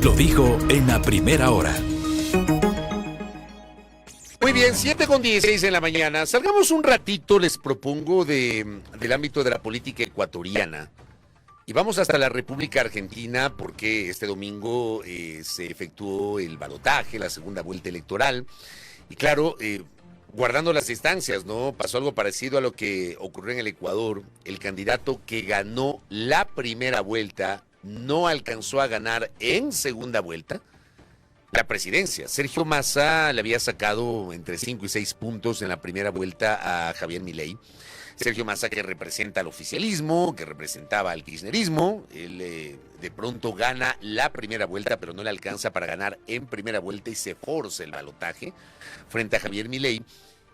Lo dijo en la primera hora. Muy bien, 7:16 en la mañana. Salgamos un ratito, les propongo, del ámbito de la política ecuatoriana. Y vamos hasta la República Argentina porque este domingo se efectuó el balotaje, la segunda vuelta electoral. Y claro, guardando las distancias, ¿no? Pasó algo parecido a lo que ocurrió en el Ecuador. El candidato que ganó la primera vuelta no alcanzó a ganar en segunda vuelta la presidencia. Sergio Massa le había sacado entre 5 y 6 puntos en la primera vuelta a Javier Milei. Sergio Massa, que representa al oficialismo, que representaba al kirchnerismo, él de pronto gana la primera vuelta, pero no le alcanza para ganar en primera vuelta y se forza el balotaje frente a Javier Milei.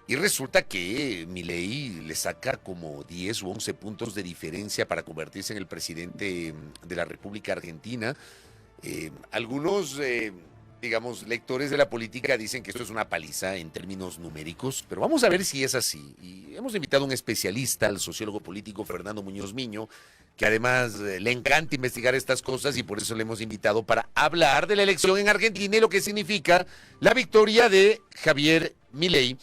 Y resulta que Milei le saca como 10 u 11 puntos de diferencia para convertirse en el presidente de la República Argentina. Algunos digamos, lectores de la política dicen que esto es una paliza en términos numéricos, pero vamos a ver si es así. Y hemos invitado a un especialista, al sociólogo político Fernando Muñoz Miño, que además le encanta investigar estas cosas y por eso le hemos invitado para hablar de la elección en Argentina y lo que significa la victoria de Javier Milei,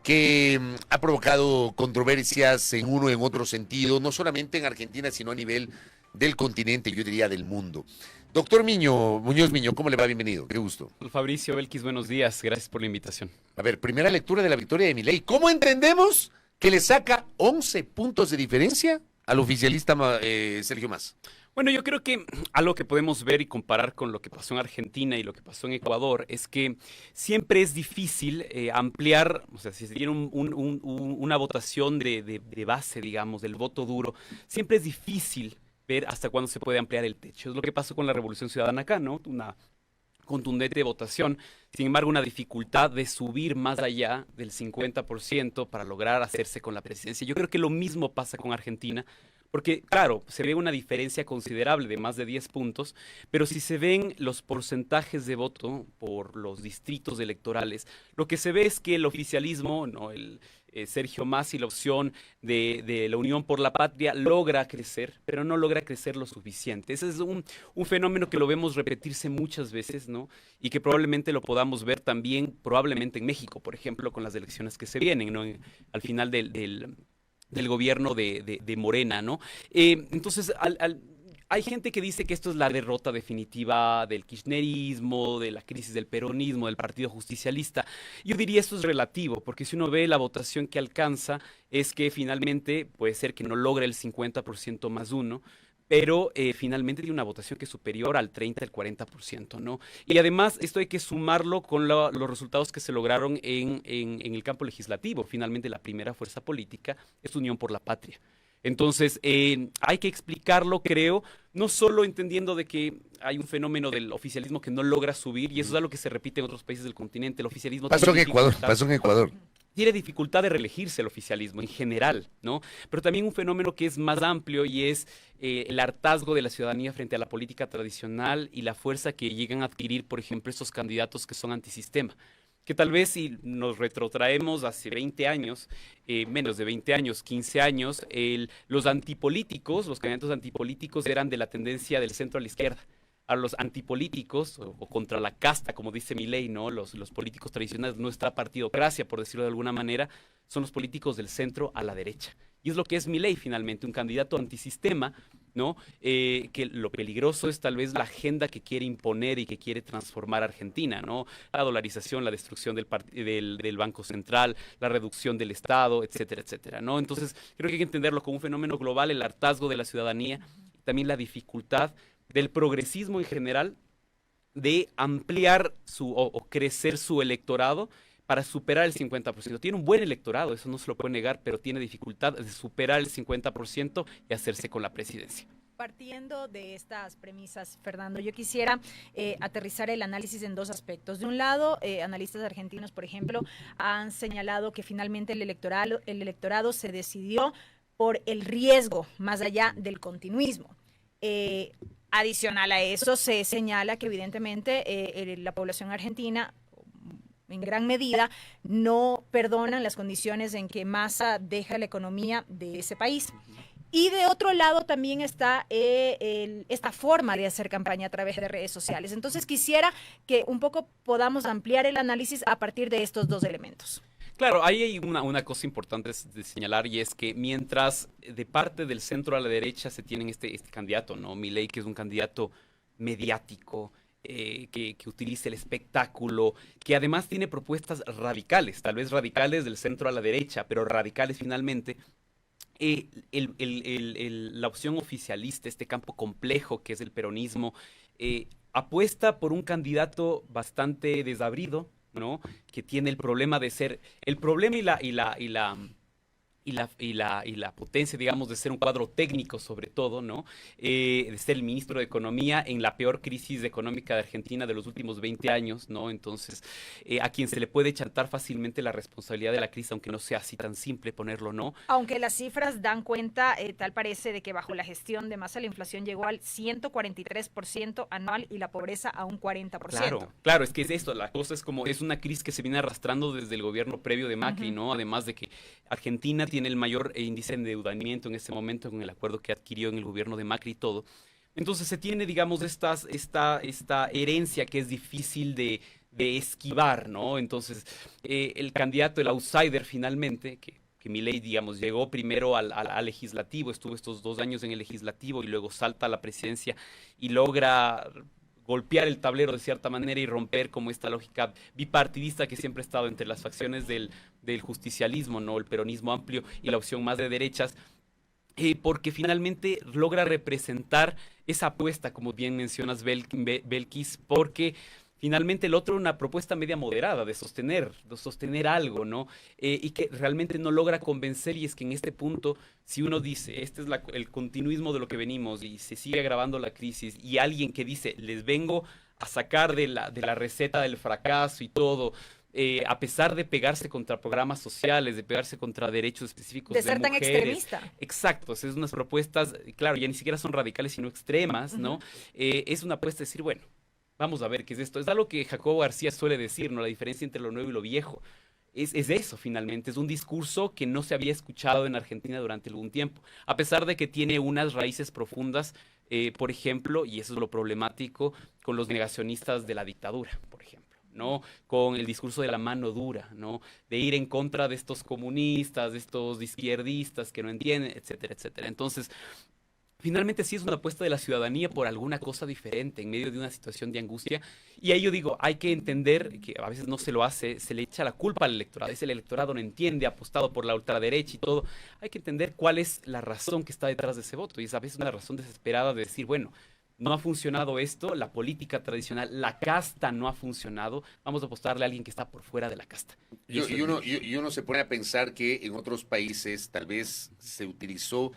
que ha provocado controversias en uno y en otro sentido, no solamente en Argentina, sino a nivel del continente, yo diría del mundo. Doctor Muñoz Miño, ¿cómo le va? Bienvenido, qué gusto. Fabricio Belkis, buenos días, gracias por la invitación. A ver, primera lectura de la victoria de Milei. ¿Cómo entendemos que le saca 11 puntos de diferencia al oficialista Sergio Massa? Bueno, yo creo que algo que podemos ver y comparar con lo que pasó en Argentina y lo que pasó en Ecuador es que siempre es difícil ampliar, o sea, si se tiene una votación de base, digamos, del voto duro, siempre es difícil ver hasta cuándo se puede ampliar el techo. Es lo que pasó con la Revolución Ciudadana acá, ¿no? Una contundente votación, sin embargo, una dificultad de subir más allá del 50% para lograr hacerse con la presidencia. Yo creo que lo mismo pasa con Argentina, porque, claro, se ve una diferencia considerable de más de 10 puntos, pero si se ven los porcentajes de voto por los distritos electorales, lo que se ve es que el oficialismo, ¿no? Sergio Massa y la opción de la Unión por la Patria logra crecer, pero no logra crecer lo suficiente. Ese es un fenómeno que lo vemos repetirse muchas veces, ¿no? Y que probablemente lo podamos ver también, probablemente en México, por ejemplo, con las elecciones que se vienen, ¿no? Al final del gobierno de Morena, ¿no? Entonces, hay gente que dice que esto es la derrota definitiva del kirchnerismo, de la crisis del peronismo, del Partido Justicialista. Yo diría esto es relativo, porque si uno ve la votación que alcanza, es que finalmente puede ser que no logre el 50% más uno, pero finalmente tiene una votación que es superior al 30, al 40%, ¿no? Y además esto hay que sumarlo con los resultados que se lograron en el campo legislativo. Finalmente la primera fuerza política es Unión por la Patria. Entonces, hay que explicarlo, creo, no solo entendiendo de que hay un fenómeno del oficialismo que no logra subir, y eso es algo que se repite en otros países del continente. El oficialismo pasó en Ecuador. Tiene dificultad de reelegirse el oficialismo en general, ¿no? Pero también un fenómeno que es más amplio y es el hartazgo de la ciudadanía frente a la política tradicional y la fuerza que llegan a adquirir, por ejemplo, estos candidatos que son antisistema. Que tal vez si nos retrotraemos hace 20 años, menos de 20 años, 15 años, los antipolíticos, los candidatos antipolíticos eran de la tendencia del centro a la izquierda. A los antipolíticos, o contra la casta, como dice Milei, ¿no? Los políticos tradicionales, nuestra partidocracia, por decirlo de alguna manera, son los políticos del centro a la derecha. Y es lo que es Milei, finalmente, un candidato antisistema, ¿no? Que lo peligroso es tal vez la agenda que quiere imponer y que quiere transformar Argentina, ¿no? La dolarización, la destrucción del Banco Central, la reducción del Estado, etcétera, etcétera, ¿no? Entonces, creo que hay que entenderlo como un fenómeno global, el hartazgo de la ciudadanía, también la dificultad del progresismo en general de ampliar o crecer su electorado para superar el 50%. Tiene un buen electorado, eso no se lo puede negar, pero tiene dificultad de superar el 50% y hacerse con la presidencia. Partiendo de estas premisas, Fernando, yo quisiera aterrizar el análisis en dos aspectos. De un lado, analistas argentinos, por ejemplo, han señalado que finalmente el electorado se decidió por el riesgo más allá del continuismo. Adicional a eso, se señala que evidentemente la población argentina en gran medida no perdonan las condiciones en que Massa deja la economía de ese país. Y de otro lado también está esta forma de hacer campaña a través de redes sociales. Entonces quisiera que un poco podamos ampliar el análisis a partir de estos dos elementos. Claro, ahí hay una cosa importante de señalar, y es que mientras de parte del centro a la derecha se tienen este candidato, ¿no? Milei, que es un candidato mediático, que utiliza el espectáculo, que además tiene propuestas radicales, tal vez radicales del centro a la derecha, pero radicales finalmente. La opción oficialista, este campo complejo que es el peronismo, apuesta por un candidato bastante desabrido, ¿no? Que tiene el problema de ser, el problema y la potencia, digamos, de ser un cuadro técnico sobre todo, ¿no? De ser el ministro de Economía en la peor crisis económica de Argentina de los últimos 20 años, ¿no? Entonces, a quien se le puede chantar fácilmente la responsabilidad de la crisis, aunque no sea así tan simple ponerlo, ¿no? Aunque las cifras dan cuenta, tal parece, de que bajo la gestión de Massa la inflación llegó al 143% anual y la pobreza a un 40%. Claro, es que es esto, la cosa es como, es una crisis que se viene arrastrando desde el gobierno previo de Macri, ¿no? Además de que Argentina tiene el mayor índice de endeudamiento en este momento con el acuerdo que adquirió en el gobierno de Macri y todo. Entonces se tiene, digamos, esta herencia que es difícil de esquivar, ¿no? Entonces, el candidato, el outsider finalmente, que Milei, digamos, llegó primero al legislativo, estuvo estos 2 años en el legislativo y luego salta a la presidencia y logra golpear el tablero de cierta manera y romper como esta lógica bipartidista que siempre ha estado entre las facciones del justicialismo, ¿no? El peronismo amplio y la opción más de derechas, porque finalmente logra representar esa apuesta, como bien mencionas, Belkis, porque finalmente el otro una propuesta media moderada de sostener algo, ¿no? Y que realmente no logra convencer, y es que en este punto, si uno dice, este es el continuismo de lo que venimos y se sigue agravando la crisis, y alguien que dice, les vengo a sacar de la receta del fracaso y todo, a pesar de pegarse contra programas sociales, de pegarse contra derechos específicos de ser tan mujeres. extremista. Exacto, es unas propuestas, claro, ya ni siquiera son radicales, sino extremas, ¿no? Es una apuesta de decir, bueno, vamos a ver qué es esto. Es algo que Jacobo García suele decir, ¿no? La diferencia entre lo nuevo y lo viejo. Es eso, finalmente. Es un discurso que no se había escuchado en Argentina durante algún tiempo. A pesar de que tiene unas raíces profundas, por ejemplo, y eso es lo problemático, con los negacionistas de la dictadura, por ejemplo, ¿no? Con el discurso de la mano dura, ¿no? De ir en contra de estos comunistas, de estos izquierdistas que no entienden, etcétera, etcétera. Entonces, finalmente sí es una apuesta de la ciudadanía por alguna cosa diferente en medio de una situación de angustia. Y ahí yo digo, hay que entender que a veces no se lo hace, se le echa la culpa al electorado. Es el electorado no entiende, ha apostado por la ultraderecha y todo. Hay que entender cuál es la razón que está detrás de ese voto. Y es a veces una razón desesperada de decir, bueno, no ha funcionado esto, la política tradicional, la casta no ha funcionado, vamos a apostarle a alguien que está por fuera de la casta. Y uno se pone a pensar que en otros países tal vez se utilizó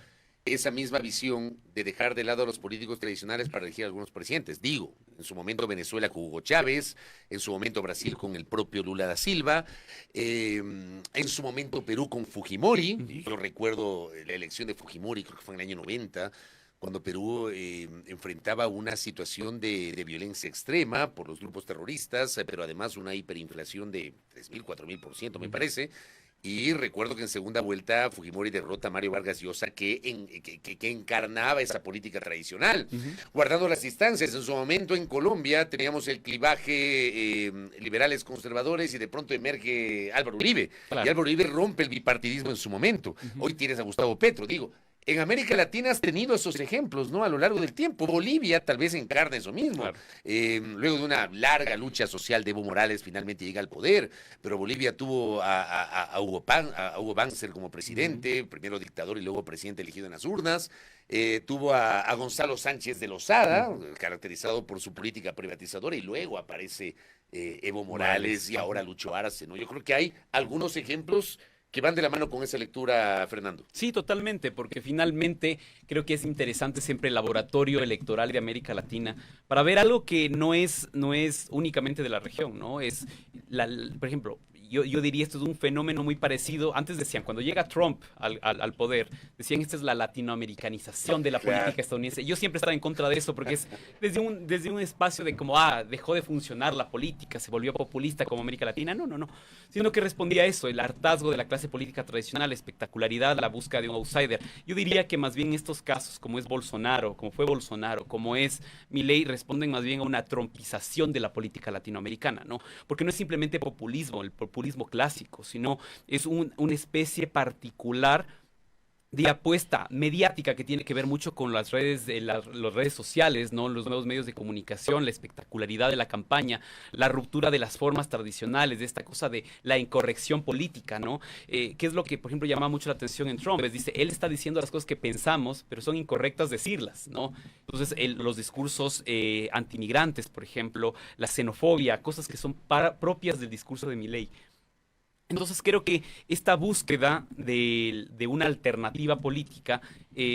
esa misma visión de dejar de lado a los políticos tradicionales para elegir a algunos presidentes. Digo, en su momento Venezuela con Hugo Chávez, en su momento Brasil con el propio Lula da Silva, en su momento Perú con Fujimori. Yo recuerdo la elección de Fujimori, creo que fue en el año 90, cuando Perú enfrentaba una situación de violencia extrema por los grupos terroristas, pero además una hiperinflación de 3.000, 4.000%, me parece. Y recuerdo que en segunda vuelta Fujimori derrota a Mario Vargas Llosa, que encarnaba esa política tradicional, guardando las distancias. En su momento en Colombia teníamos el clivaje liberales conservadores y de pronto emerge Álvaro Uribe. Claro. Y Álvaro Uribe rompe el bipartidismo en su momento. Hoy tienes a Gustavo Petro, digo. En América Latina has tenido esos ejemplos, ¿no? A lo largo del tiempo. Bolivia tal vez encarna eso mismo. Claro. Luego de una larga lucha social de Evo Morales finalmente llega al poder, pero Bolivia tuvo a Hugo Banzer como presidente, primero dictador y luego presidente elegido en las urnas. Tuvo a Gonzalo Sánchez de Lozada, caracterizado por su política privatizadora, y luego aparece Evo Morales y ahora Lucho Arce, ¿no? Yo creo que hay algunos ejemplos que van de la mano con esa lectura, Fernando. Sí, totalmente, porque finalmente creo que es interesante siempre el laboratorio electoral de América Latina para ver algo que no es únicamente de la región, ¿no? Por ejemplo, yo diría esto es un fenómeno muy parecido. Antes decían, cuando llega Trump al poder, decían esta es la latinoamericanización de la política estadounidense. Yo siempre estaba en contra de eso porque es desde un espacio de como, dejó de funcionar la política, se volvió populista como América Latina. No, sino que respondía a eso, el hartazgo de la clase política tradicional, la espectacularidad, la búsqueda de un outsider. Yo diría que más bien estos casos, como es Bolsonaro, como fue Bolsonaro, como es Milei, responden más bien a una trumpización de la política latinoamericana, ¿no? Porque no es simplemente populismo, el populismo clásico, sino es una especie particular de apuesta mediática que tiene que ver mucho con las redes, las redes sociales, ¿no? Los nuevos medios de comunicación, la espectacularidad de la campaña, la ruptura de las formas tradicionales, de esta cosa de la incorrección política, ¿no? Que es lo que, por ejemplo, llama mucho la atención en Trump. Dice, él está diciendo las cosas que pensamos, pero son incorrectas decirlas, ¿no? Entonces, los discursos antimigrantes, por ejemplo, la xenofobia, cosas que son propias del discurso de Milei. Entonces creo que esta búsqueda de una alternativa política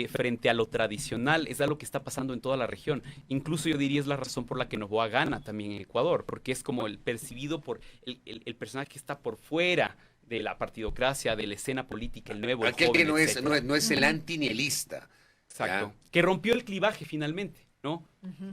frente a lo tradicional es algo que está pasando en toda la región. Incluso yo diría es la razón por la que Noboa gana también en Ecuador, porque es como el percibido por el personaje que está por fuera de la partidocracia, de la escena política, el nuevo, aquel joven, que no es el antinielista. Exacto. Que rompió el clivaje finalmente, ¿no?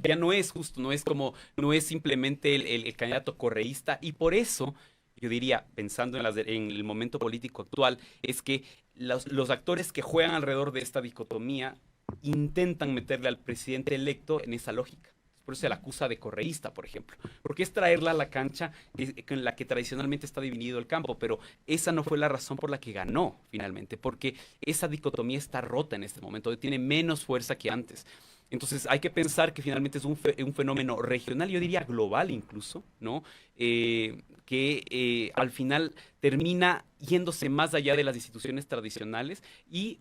Ya no es justo, no es simplemente el candidato correísta, y por eso yo diría, pensando en el momento político actual, es que los actores que juegan alrededor de esta dicotomía intentan meterle al presidente electo en esa lógica. Por eso se la acusa de correísta, por ejemplo. Porque es traerla a la cancha en la que tradicionalmente está dividido el campo, pero esa no fue la razón por la que ganó finalmente, porque esa dicotomía está rota en este momento, tiene menos fuerza que antes. Entonces hay que pensar que finalmente es un fenómeno regional, yo diría global incluso, ¿no? Que al final termina yéndose más allá de las instituciones tradicionales y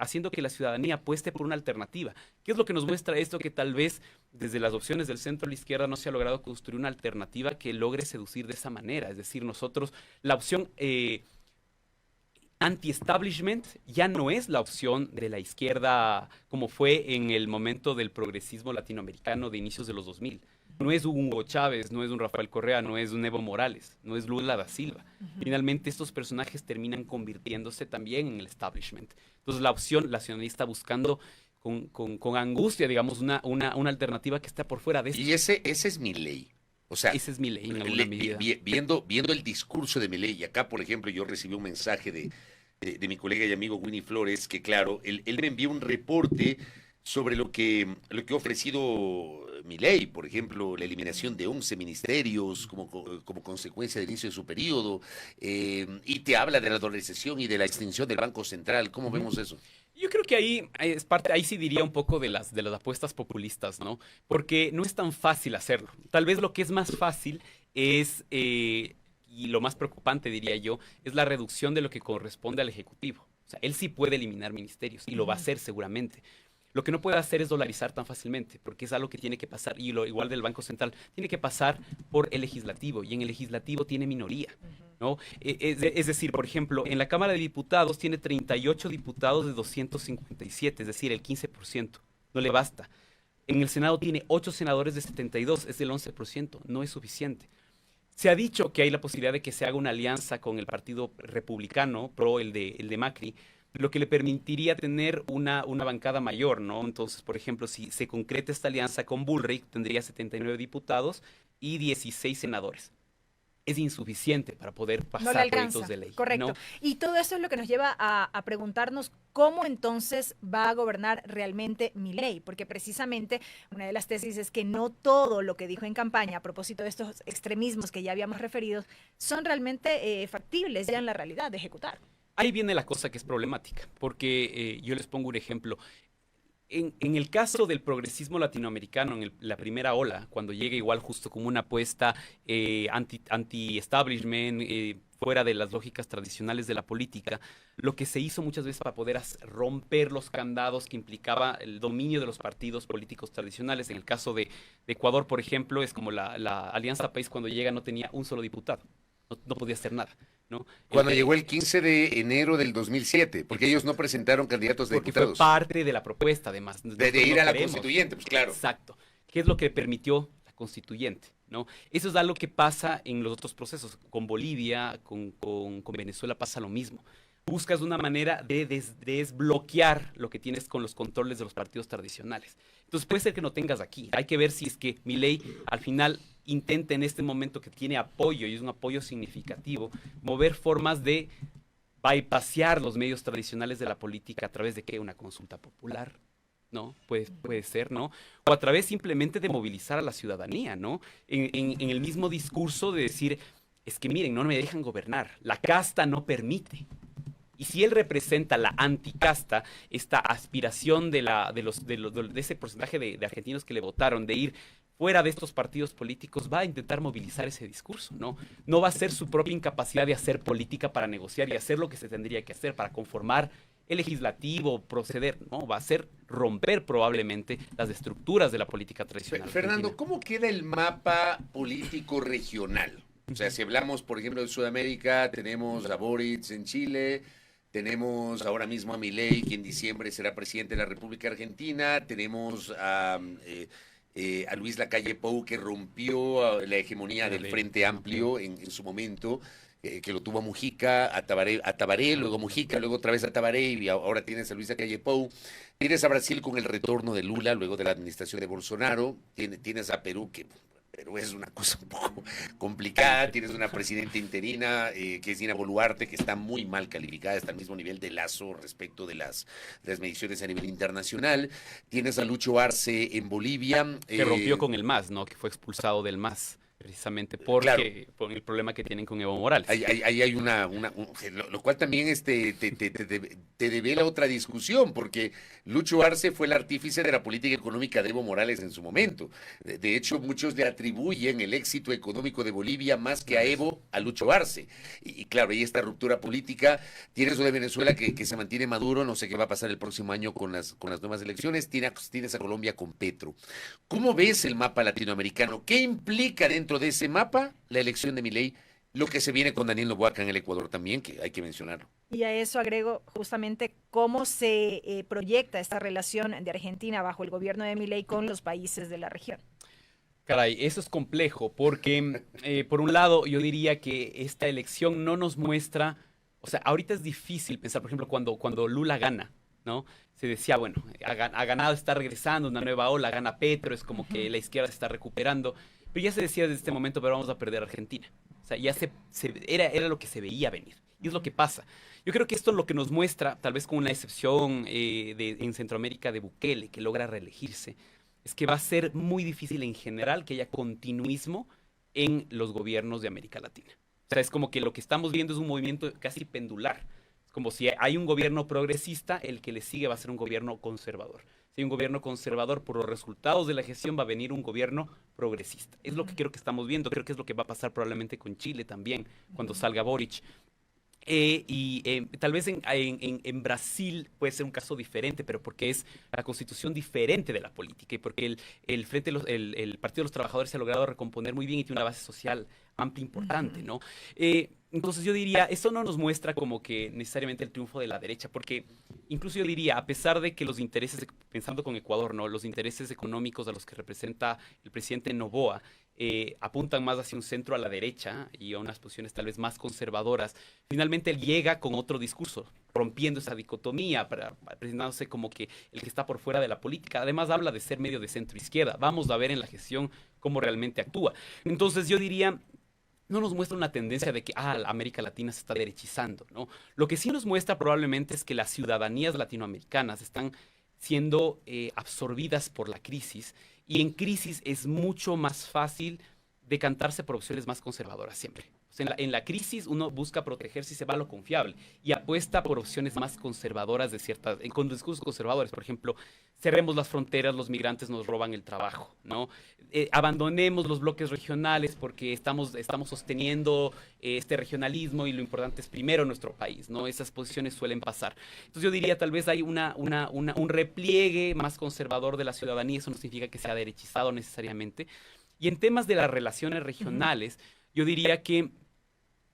haciendo que la ciudadanía apueste por una alternativa. ¿Qué es lo que nos muestra esto? Que tal vez desde las opciones del centro a la izquierda no se ha logrado construir una alternativa que logre seducir de esa manera. Es decir, nosotros, la opción anti-establishment ya no es la opción de la izquierda como fue en el momento del progresismo latinoamericano de inicios de los 2000. No es un Hugo Chávez, no es un Rafael Correa, no es un Evo Morales, no es Lula da Silva. Finalmente estos personajes terminan convirtiéndose también en el establishment. Entonces la opción, la ciudadanía está buscando con angustia, digamos, una alternativa que está por fuera de esto. Y ese es Milei. O sea, ese es Milei en alguna medida. Viendo el discurso de Milei, y acá, por ejemplo, yo recibí un mensaje de mi colega y amigo Winnie Flores, que claro, él me envió un reporte sobre lo que ha ofrecido Milei, por ejemplo, la eliminación de 11 ministerios como consecuencia del inicio de su periodo, y te habla de la dolarización y de la extinción del Banco Central. ¿Cómo vemos eso? Yo creo que ahí sí diría un poco de las apuestas populistas, ¿no? Porque no es tan fácil hacerlo. Tal vez lo que es más fácil es, y lo más preocupante diría yo, es la reducción de lo que corresponde al Ejecutivo. O sea, él sí puede eliminar ministerios y lo va a hacer seguramente. Lo que no puede hacer es dolarizar tan fácilmente, porque es algo que tiene que pasar, y lo igual del Banco Central, tiene que pasar por el legislativo, y en el legislativo tiene minoría, ¿no? Es decir, por ejemplo, en la Cámara de Diputados tiene 38 diputados de 257, es decir, el 15%, no le basta. En el Senado tiene 8 senadores de 72, es del 11%, no es suficiente. Se ha dicho que hay la posibilidad de que se haga una alianza con el Partido Republicano, el de Macri, lo que le permitiría tener una bancada mayor, ¿no? Entonces, por ejemplo, si se concreta esta alianza con Bullrich, tendría 79 diputados y 16 senadores. Es insuficiente para poder pasar proyectos de ley. Correcto. ¿No? Y todo eso es lo que nos lleva a preguntarnos cómo entonces va a gobernar realmente Milei, porque precisamente una de las tesis es que no todo lo que dijo en campaña a propósito de estos extremismos que ya habíamos referido son realmente factibles ya en la realidad de ejecutar. Ahí viene la cosa que es problemática, porque yo les pongo un ejemplo. En el caso del progresismo latinoamericano, en la primera ola, cuando llega igual justo como una apuesta anti-establishment, fuera de las lógicas tradicionales de la política, lo que se hizo muchas veces para poder romper los candados que implicaba el dominio de los partidos políticos tradicionales. En el caso de Ecuador, por ejemplo, es como la Alianza País cuando llega no tenía un solo diputado, no podía hacer nada, ¿no? Cuando llegó el 15 de enero del 2007, porque ellos no presentaron candidatos de diputados. Porque fue parte de la propuesta, además. De ir a la constituyente, pues claro. Exacto. ¿Qué es lo que permitió la constituyente? ¿no? Eso es algo que pasa en los otros procesos. Con Bolivia, con Venezuela pasa lo mismo. Buscas una manera de desbloquear lo que tienes con los controles de los partidos tradicionales. Entonces puede ser que no tengas aquí. Hay que ver si es que Milei al final intenta en este momento que tiene apoyo, y es un apoyo significativo, mover formas de bypassear los medios tradicionales de la política a través de ¿qué? Una consulta popular, ¿no? Puede ser, ¿no? O a través simplemente de movilizar a la ciudadanía, ¿no? En el mismo discurso de decir, es que miren, no me dejan gobernar, la casta no permite. Y si él representa la anticasta, esta aspiración de ese porcentaje de argentinos que le votaron, de ir fuera de estos partidos políticos, va a intentar movilizar ese discurso, ¿no? No va a ser su propia incapacidad de hacer política para negociar y hacer lo que se tendría que hacer para conformar el legislativo, proceder, ¿no? Va a ser romper probablemente las estructuras de la política tradicional. Fernando, ¿cómo queda el mapa político regional? O sea, si hablamos, por ejemplo, de Sudamérica, tenemos a Boric en Chile, tenemos ahora mismo a Milei, que en diciembre será presidente de la República Argentina, tenemos a Luis Lacalle Pou, que rompió la hegemonía del Frente Amplio en su momento, que lo tuvo Mujica, a Tabaré, luego Mujica, luego otra vez a Tabaré, y ahora tienes a Luis Lacalle Pou. Tienes a Brasil con el retorno de Lula, luego de la administración de Bolsonaro. Tienes a Perú, que pero es una cosa un poco complicada. Tienes una presidenta interina, que es Dina Boluarte, que está muy mal calificada, está al mismo nivel de Lasso respecto de las mediciones a nivel internacional. Tienes a Lucho Arce en Bolivia. Que rompió con el MAS, ¿no? Que fue expulsado del MAS, precisamente porque Claro, por el problema que tienen con Evo Morales. Ahí hay lo cual también te devela otra discusión, porque Lucho Arce fue el artífice de la política económica de Evo Morales en su momento. De hecho, muchos le atribuyen el éxito económico de Bolivia más que a Evo, a Lucho Arce. Y claro, ahí esta ruptura política. Tienes una Venezuela que se mantiene Maduro, no sé qué va a pasar el próximo año con las nuevas elecciones. Tienes a Colombia con Petro. ¿Cómo ves el mapa latinoamericano? ¿Qué implica dentro de ese mapa la elección de Milei? Lo que se viene con Daniel Noboa en el Ecuador también, que hay que mencionarlo. Y a eso agrego justamente cómo se proyecta esta relación de Argentina bajo el gobierno de Milei con los países de la región. Caray, eso es complejo porque, por un lado, yo diría que esta elección no nos muestra, o sea, ahorita es difícil pensar, por ejemplo, cuando Lula gana, ¿no? Se decía, bueno, ha ganado, está regresando, una nueva ola, gana Petro, es como que la izquierda se está recuperando, pero ya se decía desde este momento, pero vamos a perder a Argentina. O sea, ya era lo que se veía venir, y es lo que pasa. Yo creo que esto es lo que nos muestra, tal vez con una excepción en Centroamérica de Bukele, que logra reelegirse, es que va a ser muy difícil en general que haya continuismo en los gobiernos de América Latina. O sea, es como que lo que estamos viendo es un movimiento casi pendular. Es como si hay un gobierno progresista, el que le sigue va a ser un gobierno conservador. Si hay un gobierno conservador, por los resultados de la gestión va a venir un gobierno progresista. Es lo que creo que estamos viendo, creo que es lo que va a pasar probablemente con Chile también, cuando salga Boric. Tal vez en Brasil puede ser un caso diferente, pero porque es la constitución diferente de la política y porque el Partido de los Trabajadores se ha logrado recomponer muy bien y tiene una base social amplia importante, ¿no? Entonces yo diría, eso no nos muestra como que necesariamente el triunfo de la derecha, porque incluso yo diría, a pesar de que los intereses, pensando con Ecuador, ¿no? Los intereses económicos a los que representa el presidente Noboa, apuntan más hacia un centro a la derecha y a unas posiciones tal vez más conservadoras, finalmente él llega con otro discurso, rompiendo esa dicotomía, presentándose como que el que está por fuera de la política. Además habla de ser medio de centro-izquierda. Vamos a ver en la gestión cómo realmente actúa. Entonces yo diría, no nos muestra una tendencia de que la América Latina se está derechizando, ¿no? Lo que sí nos muestra probablemente es que las ciudadanías latinoamericanas están siendo absorbidas por la crisis, y en crisis es mucho más fácil decantarse por opciones más conservadoras siempre. O sea, en la crisis uno busca protegerse y se va a lo confiable y apuesta por opciones más conservadoras con discursos conservadores. Por ejemplo, cerremos las fronteras, los migrantes nos roban el trabajo, ¿no? Abandonemos los bloques regionales porque estamos sosteniendo este regionalismo y lo importante es primero nuestro país, ¿no? Esas posiciones suelen pasar. Entonces yo diría tal vez hay un repliegue más conservador de la ciudadanía. Eso no significa que sea derechizado necesariamente. Y en temas de las relaciones regionales, yo diría que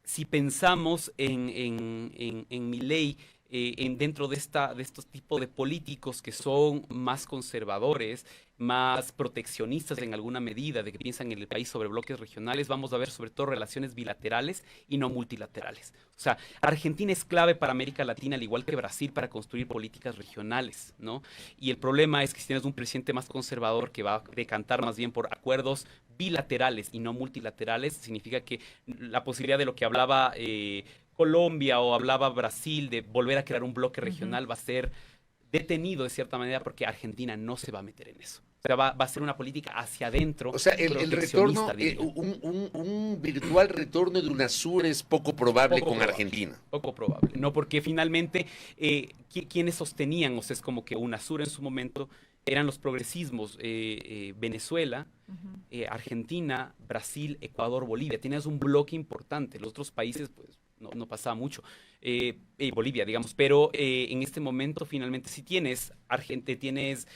si pensamos en Milei, dentro de estos tipos de políticos que son más conservadores, más proteccionistas en alguna medida, de que piensan en el país sobre bloques regionales, vamos a ver sobre todo relaciones bilaterales y no multilaterales. O sea, Argentina es clave para América Latina, al igual que Brasil, para construir políticas regionales, ¿no? Y el problema es que si tienes un presidente más conservador que va a decantar más bien por acuerdos bilaterales y no multilaterales, significa que la posibilidad de lo que hablaba Colombia o hablaba Brasil de volver a crear un bloque regional va a ser detenido de cierta manera porque Argentina no se va a meter en eso. O sea, va a ser una política hacia adentro. O sea, el retorno, un virtual retorno de UNASUR es poco probable con Argentina. Poco probable, no, porque finalmente quienes sostenían, o sea, es como que UNASUR en su momento eran los progresismos, Venezuela, Argentina, Brasil, Ecuador, Bolivia. Tenías un bloque importante. Los otros países, pues, no pasaba mucho. Bolivia, digamos, pero en este momento finalmente sí tienes Argentina, tienes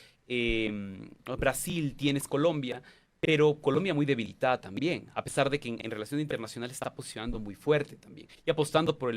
Brasil, tienes Colombia, pero Colombia muy debilitada también, a pesar de que en relaciones internacionales está posicionando muy fuerte también y apostando por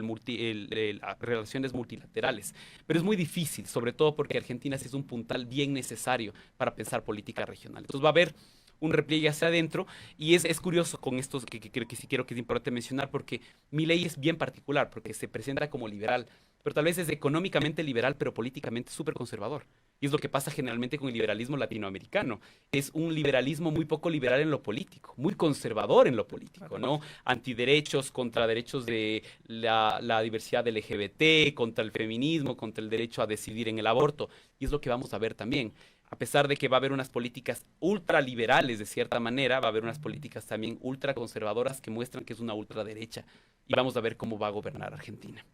relaciones multilaterales. Pero es muy difícil, sobre todo porque Argentina sí es un puntal bien necesario para pensar política regional. Entonces va a haber un repliegue hacia adentro, y es curioso con estos que creo que es importante mencionar, porque Milei es bien particular, porque se presenta como liberal, pero tal vez es económicamente liberal, pero políticamente súper conservador. Y es lo que pasa generalmente con el liberalismo latinoamericano. Es un liberalismo muy poco liberal en lo político, muy conservador en lo político, ¿no? Antiderechos, contra derechos de la diversidad LGBT, contra el feminismo, contra el derecho a decidir en el aborto. Y es lo que vamos a ver también. A pesar de que va a haber unas políticas ultraliberales de cierta manera, va a haber unas políticas también ultraconservadoras que muestran que es una ultraderecha. Y vamos a ver cómo va a gobernar Argentina.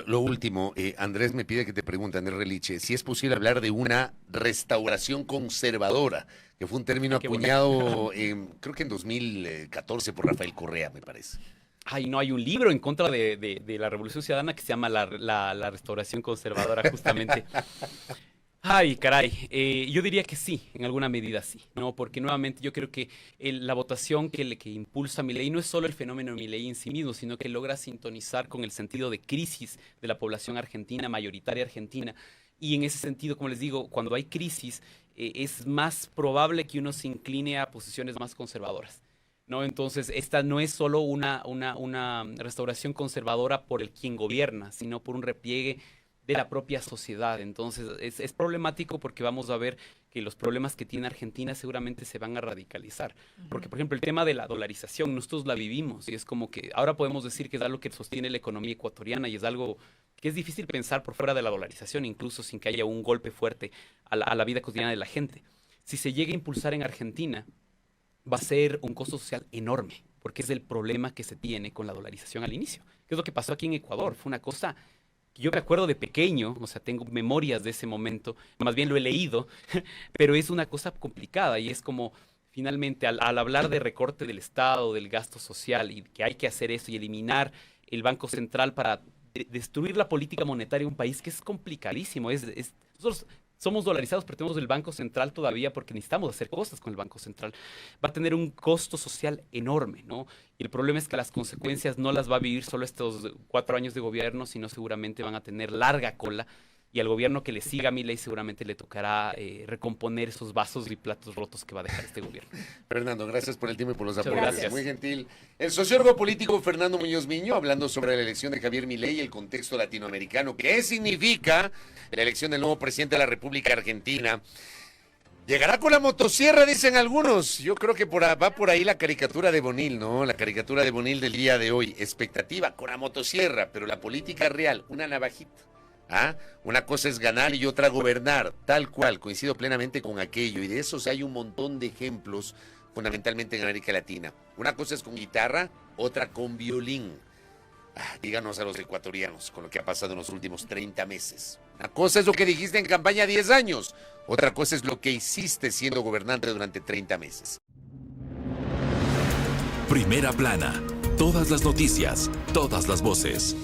Lo último, Andrés me pide que te pregunte, Andrés Reliche, si es posible hablar de una restauración conservadora, que fue un término acuñado, creo que en 2014 por Rafael Correa, me parece. Ay, no, hay un libro en contra de la Revolución Ciudadana que se llama La Restauración Conservadora, justamente. Ay, caray, yo diría que sí, en alguna medida sí, ¿no? Porque nuevamente yo creo que la votación que impulsa a Milei no es solo el fenómeno de Milei en sí mismo, sino que logra sintonizar con el sentido de crisis de la población argentina, mayoritaria argentina. Y en ese sentido, como les digo, cuando hay crisis, es más probable que uno se incline a posiciones más conservadoras, ¿no? Entonces, esta no es solo una restauración conservadora por el quien gobierna, sino por un repliegue de la propia sociedad. Entonces es problemático porque vamos a ver que los problemas que tiene Argentina seguramente se van a radicalizar. Porque, por ejemplo, el tema de la dolarización, nosotros la vivimos y es como que ahora podemos decir que es algo que sostiene la economía ecuatoriana y es algo que es difícil pensar por fuera de la dolarización, incluso sin que haya un golpe fuerte a la vida cotidiana de la gente. Si se llega a impulsar en Argentina, va a ser un costo social enorme, porque es el problema que se tiene con la dolarización al inicio. ¿Qué es lo que pasó aquí en Ecuador? Fue una cosa... Yo me acuerdo de pequeño, o sea, tengo memorias de ese momento, más bien lo he leído, pero es una cosa complicada y es como, finalmente, al hablar de recorte del Estado, del gasto social y que hay que hacer eso y eliminar el Banco Central para destruir la política monetaria de un país que es complicadísimo. Nosotros somos dolarizados, pero tenemos el Banco Central todavía porque necesitamos hacer cosas con el Banco Central. Va a tener un costo social enorme, ¿no? Y el problema es que las consecuencias no las va a vivir solo estos 4 años de gobierno, sino seguramente van a tener larga cola. Y al gobierno que le siga a Milei seguramente le tocará recomponer esos vasos y platos rotos que va a dejar este gobierno. Fernando, gracias por el tiempo y por los Muchas aportes. gracias. Muy gentil. El sociólogo político Fernando Muñoz Miño, hablando sobre la elección de Javier Milei y el contexto latinoamericano. ¿Qué significa la elección del nuevo presidente de la República Argentina? Llegará con la motosierra, dicen algunos. Yo creo que va por ahí la caricatura de Bonil, ¿no? La caricatura de Bonil del día de hoy. Expectativa con la motosierra, pero la política real, una navajita. Una cosa es ganar y otra gobernar, tal cual, coincido plenamente con aquello, y de esos hay un montón de ejemplos, fundamentalmente en América Latina. Una cosa es con guitarra, otra con violín. Díganos a los ecuatorianos con lo que ha pasado en los últimos 30 meses. Una cosa es lo que dijiste en campaña 10 años, otra cosa es lo que hiciste siendo gobernante durante 30 meses. Primera plana, todas las noticias, todas las voces.